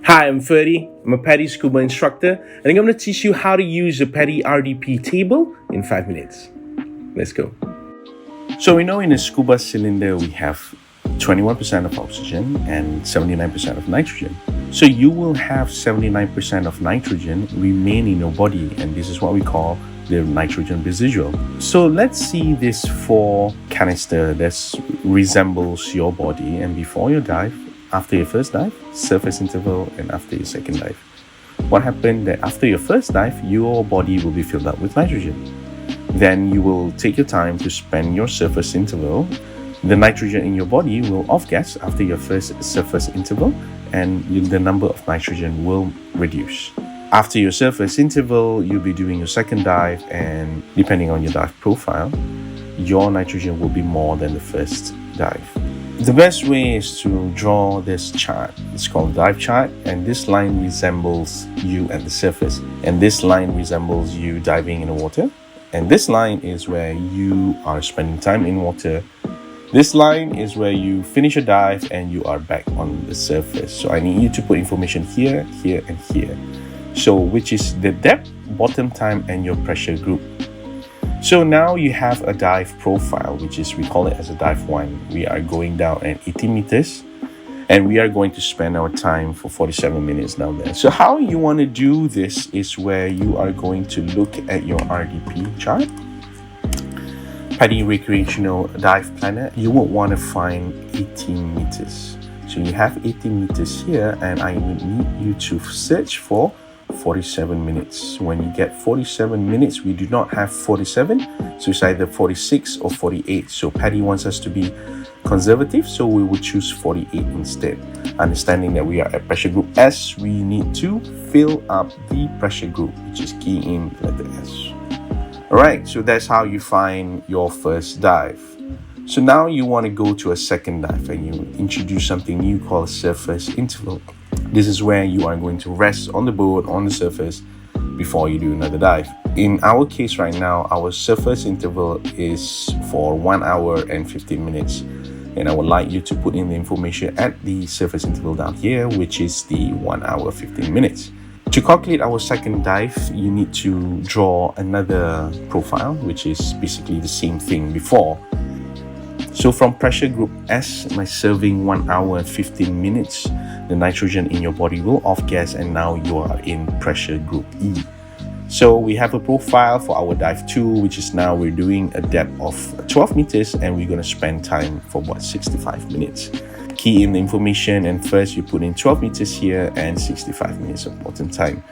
Hi, I'm Ferdy. I'm a PADI scuba instructor, and I'm going to teach you how to use the PADI RDP table in 5 minutes. Let's go. So we know in a scuba cylinder we have 21% of oxygen and 79% of nitrogen. So you will have 79% of nitrogen remain in your body, and this is what we call the nitrogen residual. So let's see this 4 canister that resembles your body, and before you dive, after your first dive, surface interval, and after your second dive. What happened that after your first dive, your body will be filled up with nitrogen. Then you will take your time to spend your surface interval. The nitrogen in your body will off-gas after your first surface interval, and the number of nitrogen will reduce. After your surface interval, you'll be doing your second dive, and depending on your dive profile, your nitrogen will be more than the first dive. The best way is to draw this chart. It's called dive chart, and this line resembles you at the surface, and this line resembles you diving in the water, and this line is where you are spending time in water. This line is where you finish a dive and you are back on the surface. So I need you to put information here, here, and here. So which is the depth, bottom time, and your pressure group. So now you have a dive profile, which is, we call it as a dive 1. We are going down at 80 meters, and we are going to spend our time for 47 minutes down there. So how you want to do this is where you are going to look at your RDP chart, PADI Recreational Dive Planner. You will want to find 18 meters. So you have 18 meters here, and I would need you to search for 47 minutes. When you get 47 minutes, we do not have 47, so it's either 46 or 48. So PADI wants us to be conservative, so we will choose 48 instead. Understanding that we are at pressure group S, we need to fill up the pressure group, which is key in letter S. Alright, so that's how you find your first dive. So now you want to go to a second dive, and you introduce something new called surface interval. This is where you are going to rest on the boat, on the surface, before you do another dive. In our case right now, our surface interval is for 1 hour and 15 minutes. And I would like you to put in the information at the surface interval down here, which is the 1 hour 15 minutes. To calculate our second dive, you need to draw another profile, which is basically the same thing before. So from pressure group S, my serving 1 hour and 15 minutes, the nitrogen in your body will off-gas, and now you are in pressure group E. So we have a profile for our dive 2, which is now we're doing a depth of 12 meters, and we're going to spend time for about 65 minutes. Key in the information, and first you put in 12 meters here and 65 minutes of bottom time.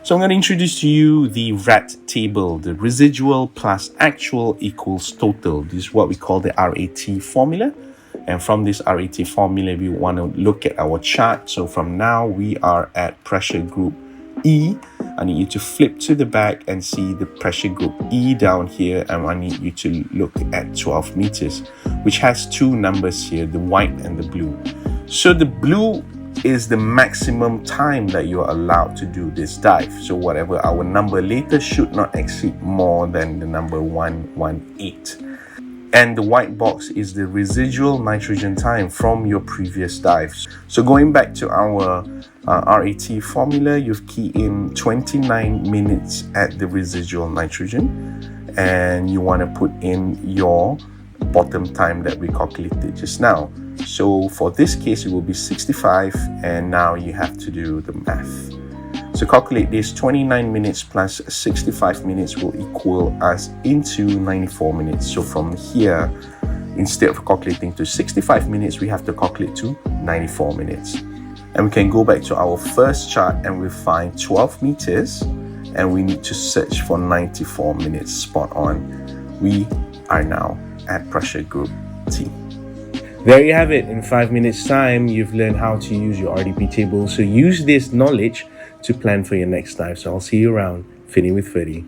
So I'm going to introduce to you the RAT table, the residual plus actual equals total. This is what we call the RAT formula. And from this RAT formula, we want to look at our chart. So from now, we are at pressure group E. I need you to flip to the back and see the pressure group E down here. And I need you to look at 12 meters, which has 2 numbers here, the white and the blue. So the blue is the maximum time that you are allowed to do this dive. So whatever our number later should not exceed more than the number 118. And the white box is the residual nitrogen time from your previous dives. So going back to our RAT formula, you've keyed in 29 minutes at the residual nitrogen, and you want to put in your bottom time that we calculated just now. So for this case, it will be 65, and now you have to do the math. So calculate this. 29 minutes plus 65 minutes will equal us into 94 minutes. So from here, instead of calculating to 65 minutes, we have to calculate to 94 minutes. And we can go back to our first chart, and we find 12 meters, and we need to search for 94 minutes spot on. We are now at pressure group T. There you have it. In 5 minutes time, you've learned how to use your RDP table. So use this knowledge to plan for your next dive. So I'll see you around. Fitting with Ferdy.